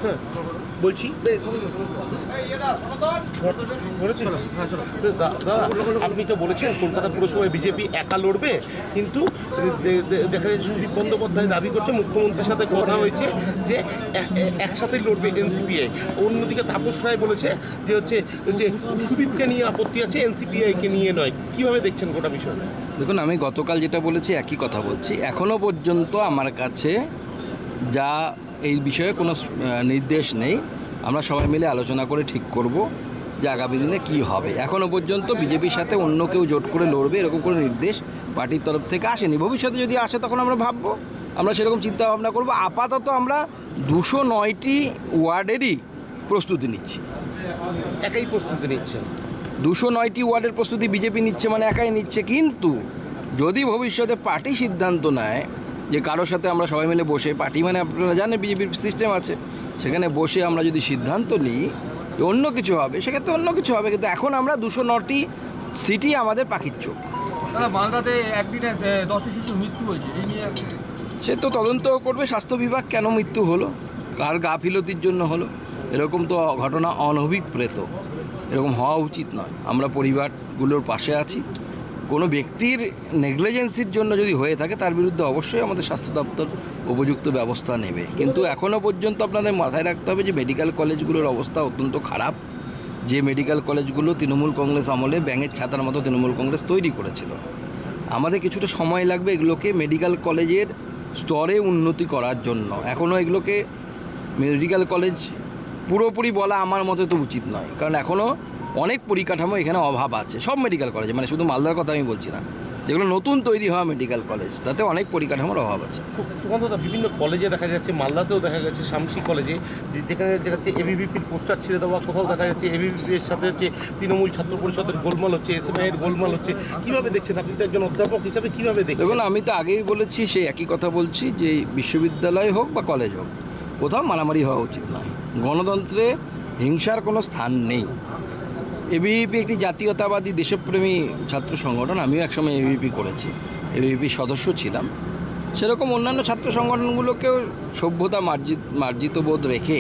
হ্যাঁ বলছি দাদা, আপনি তো বলেছেন কলকাতা পুরসভায় বিজেপি একা লড়বে, কিন্তু দেখা যাচ্ছে সুদীপ বন্দ্যোপাধ্যায় দাবি করছে মুখ্যমন্ত্রীর সাথে কথা হয়েছে যে একসাথেই লড়বে এনসিপিআই। অন্যদিকে তাপস রায় বলেছে যে যে সুদীপকে নিয়ে আপত্তি আছে, এনসিপিআইকে নিয়ে নয়। কিভাবে দেখছেন গোটা বিষয়টা? দেখুন, আমি গতকাল যেটা বলেছি একই কথা বলছি। এখনও পর্যন্ত আমার কাছে যা এই বিষয়ে কোনো নির্দেশ নেই। আমরা সবাই মিলে আলোচনা করে ঠিক করব যে আগামী দিনে কী হবে। এখনও পর্যন্ত বিজেপির সাথে অন্য কেউ জোট করে লড়বে এরকম কোনো নির্দেশ পার্টির তরফ থেকে আসেনি। ভবিষ্যতে যদি আসে তখন আমরা ভাববো, আমরা সেরকম চিন্তাভাবনা করব। আপাতত আমরা 209টি ওয়ার্ডেরই প্রস্তুতি নিচ্ছি। একাই প্রস্তুতি নিচ্ছেন? 209টি ওয়ার্ডের প্রস্তুতি বিজেপি নিচ্ছে, মানে একাই নিচ্ছে। কিন্তু যদি ভবিষ্যতে পার্টি সিদ্ধান্ত নেয় যে কারোর সাথে আমরা সবাই মিলে বসে, পার্টি মানে আপনারা জানেন বিজেপির সিস্টেম আছে, সেখানে বসে আমরা যদি সিদ্ধান্ত নিই অন্য কিছু হবে, সেক্ষেত্রে অন্য কিছু হবে। কিন্তু এখন আমরা 209টি সিটি আমাদের পাখির চোখ। দাদা, মালদাতে একদিনে 10টি শিশুর মৃত্যু হয়েছে, এই নিয়ে সে তো তদন্ত করবে স্বাস্থ্য বিভাগ, কেন মৃত্যু হলো, কার গাফিলতির জন্য হলো। এরকম তো ঘটনা অনভিপ্রেত, এরকম হওয়া উচিত নয়। আমরা পরিবারগুলোর পাশে আছি। কোনো ব্যক্তির নেগলিজেন্সির জন্য যদি হয়ে থাকে তার বিরুদ্ধে অবশ্যই আমাদের স্বাস্থ্য দপ্তর উপযুক্ত ব্যবস্থা নেবে। কিন্তু এখনও পর্যন্ত আপনাদের মাথায় রাখতে হবে যে মেডিকেল কলেজগুলোর অবস্থা অত্যন্ত খারাপ। যে মেডিকেল কলেজগুলো তৃণমূল কংগ্রেস আমলে ব্যাঙের ছাতার মতো তৃণমূল কংগ্রেস তৈরি করেছিল, আমাদের কিছুটা সময় লাগবে এগুলোকে মেডিকেল কলেজের স্তরে উন্নতি করার জন্য। এখনও এগুলোকে মেডিকেল কলেজ পুরোপুরি বলা আমার মতে তো উচিত নয়, কারণ এখনও অনেক পরিকাঠামো এখানে অভাব আছে। সব মেডিকেল কলেজে, মানে শুধু মালদার কথা আমি বলছি না, যেগুলো নতুন তৈরি হওয়া মেডিকেল কলেজ, তাতে অনেক পরিকাঠামোর অভাব আছে। সুকান্তদা, বিভিন্ন কলেজে দেখা যাচ্ছে, মালদাতেও দেখা যাচ্ছে শামসি কলেজে, যেখানে দেখা যাচ্ছে এবিভিপির পোস্টার ছেড়ে দেওয়া, কোথাও দেখা যাচ্ছে এবিভিপির সাথে হচ্ছে তৃণমূল ছাত্র পরিষদের গোলমাল হচ্ছে, এসএমআইয়ের গোলমাল হচ্ছে। কীভাবে দেখছেন আপনি তো একজন অধ্যাপক হিসাবে, কীভাবে দেখছেন? দেখুন, আমি তো আগেই বলেছি, সেই একই কথা বলছি যে বিশ্ববিদ্যালয় হোক বা কলেজ হোক, কোথাও মারামারি হওয়া উচিত নয়। গণতন্ত্রে হিংসার কোনো স্থান নেই। এবিভিপি একটি জাতীয়তাবাদী দেশপ্রেমী ছাত্র সংগঠন। আমিও একসময় এবিভিপি করেছি, এবিভিপির সদস্য ছিলাম। সেরকম অন্যান্য ছাত্র সংগঠনগুলোকেও সভ্যতা মার্জিত বোধ রেখে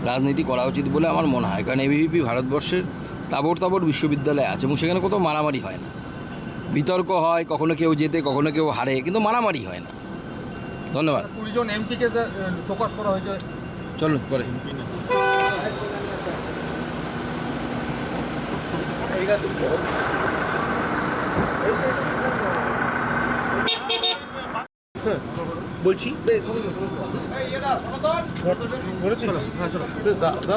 রাজনীতি করা উচিত বলে আমার মনে হয়। কারণ এবিভিপি ভারতবর্ষের তাবড় তাবড় বিশ্ববিদ্যালয় আছে এবং সেখানে কোথাও মারামারি হয় না। বিতর্ক হয়, কখনো কেউ জেতে কখনো কেউ হারে, কিন্তু মারামারি হয় না। ধন্যবাদ। 20 জন এমপিকে প্রকাশ করা হয়েছে। চলুন পরে। ঠিক আছে। হ্যাঁ বলছি দাদা,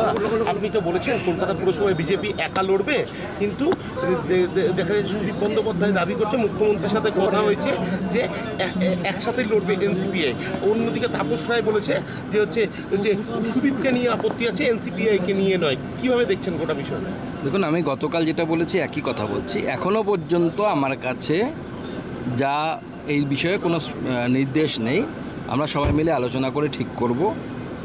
আপনি তো বলেছেন কলকাতা পুরসভায় বিজেপি একা লড়বে, কিন্তু দেখা যাচ্ছে সুদীপ বন্দ্যোপাধ্যায় দাবি করছে মুখ্যমন্ত্রীর সাথে কথা হয়েছে যে একসাথেই লড়বে এনসিপিআই। অন্যদিকে তাপস রায় বলেছে যে যে সুদীপকে নিয়ে আপত্তি আছে, এনসিপিআইকে নিয়ে নয়। কিভাবে দেখছেন গোটা বিষয়টা? দেখুন, আমি গতকাল যেটা বলেছি একই কথা বলছি। এখনও পর্যন্ত আমার কাছে যা এই বিষয়ে কোনো নির্দেশ নেই। আমরা সবাই মিলে আলোচনা করে ঠিক করব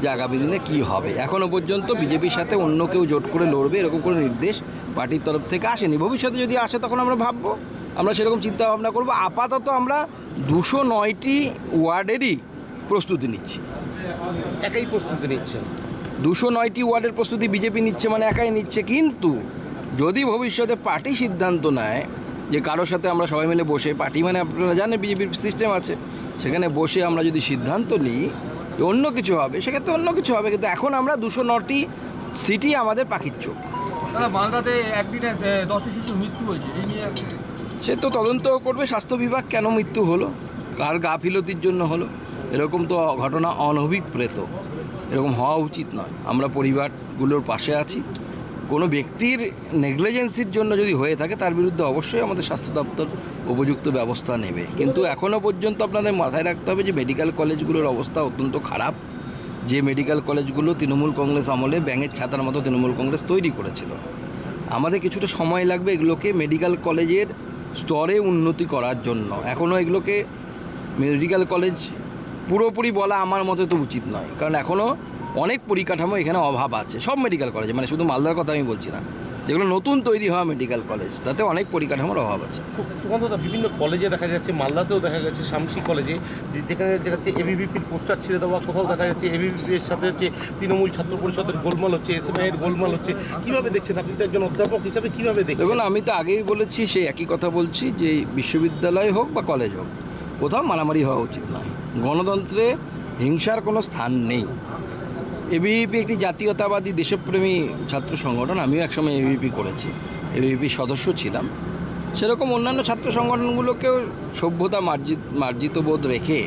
যে আগামী দিনে কী হবে। এখনও পর্যন্ত বিজেপির সাথে অন্য কেউ জোট করে লড়বে এরকম কোনো নির্দেশ পার্টির তরফ থেকে আসেনি। ভবিষ্যতে যদি আসে তখন আমরা ভাববো, আমরা সেরকম চিন্তাভাবনা করব। আপাতত আমরা 209টি ওয়ার্ডেরই প্রস্তুতি নিচ্ছি। একাই প্রস্তুতি নিচ্ছেন? 209টি ওয়ার্ডের প্রস্তুতি বিজেপি নিচ্ছে, মানে একাই নিচ্ছে। কিন্তু যদি ভবিষ্যতে পার্টি সিদ্ধান্ত নেয় যে কারোর সাথে আমরা সবাই মিলে বসে, পার্টি মানে আপনারা জানেন বিজেপির সিস্টেম আছে, সেখানে বসে আমরা যদি সিদ্ধান্ত নিই অন্য কিছু হবে, সেক্ষেত্রে অন্য কিছু হবে। কিন্তু এখন আমরা 209টি সিটি আমাদের পাখির চোখ। দাদা, মালদাতে একদিনে 10টি শিশুর মৃত্যু হয়েছে, এই নিয়ে সে তো তদন্ত করবে স্বাস্থ্য বিভাগ, কেন মৃত্যু হলো, কার গাফিলতির জন্য হলো। এরকম তো ঘটনা অনভিপ্রেত, এরকম হওয়া উচিত নয়। আমরা পরিবারগুলোর পাশে আছি। কোনো ব্যক্তির নেগলিজেন্সির জন্য যদি হয়ে থাকে তার বিরুদ্ধে অবশ্যই আমাদের স্বাস্থ্য দপ্তর উপযুক্ত ব্যবস্থা নেবে। কিন্তু এখনও পর্যন্ত আপনাদের মাথায় রাখতে হবে যে মেডিকেল কলেজগুলোর অবস্থা অত্যন্ত খারাপ। যে মেডিকেল কলেজগুলো তৃণমূল কংগ্রেস আমলে ব্যাঙের ছাতার মতো তৃণমূল কংগ্রেস তৈরি করেছিল, আমাদের কিছুটা সময় লাগবে এগুলোকে মেডিকেল কলেজের স্তরে উন্নতি করার জন্য। এখনও এগুলোকে মেডিকেল কলেজ পুরোপুরি বলা আমার মতে তো উচিত নয়, কারণ এখনও অনেক পরিকাঠামো এখানে অভাব আছে। সব মেডিকেল কলেজে, মানে শুধু মালদার কথা আমি বলছি না, যেগুলো নতুন তৈরি হওয়া মেডিকেল কলেজ, তাতে অনেক পরিকাঠামোর অভাব আছে। সুকান্তদা, বিভিন্ন কলেজে দেখা যাচ্ছে, মালদাতেও দেখা যাচ্ছে শামসি কলেজে, যেখানে দেখা যাচ্ছে এবিভিপির পোস্টার ছেড়ে দেওয়া, কোথাও দেখা যাচ্ছে এবিভিপির সাথে হচ্ছে তৃণমূল ছাত্র পরিষদের গোলমাল হচ্ছে, এসএমআইয়ের গোলমাল হচ্ছে। কীভাবে দেখছেন আপনি তো একজন অধ্যাপক হিসাবে, কীভাবে দেখছেন? দেখুন, আমি তো আগেই বলেছি, সেই একই কথা বলছি, যে বিশ্ববিদ্যালয় হোক বা কলেজ হোক, কোথাও মারামারি হওয়া উচিত নয়। গণতন্ত্রে হিংসার কোনো স্থান নেই। এবিভিপি একটি জাতীয়তাবাদী দেশপ্রেমী ছাত্র সংগঠন, আমিও একসময় এবিভিপি করেছি, এবিভিপির সদস্য ছিলাম। সেরকম অন্যান্য ছাত্র সংগঠনগুলোকেও সভ্যতা মার্জিত বোধ রেখে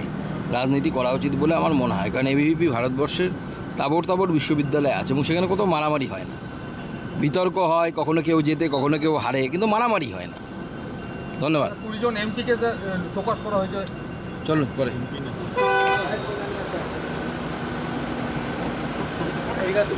রাজনীতি করা উচিত বলে আমার মনে হয়। কারণ এবিভিপি ভারতবর্ষের তাবড় তাবড় বিশ্ববিদ্যালয় আছে এবং সেখানে কোথাও মারামারি হয় না। বিতর্ক হয়, কখনো কেউ জেতে, কখনো কেউ হারে, কিন্তু মারামারি হয় না। ধন্যবাদ। 20 জন এমপিকে প্রকাশ করা হয়েছে। চলুন পরে। ঠিক আছে।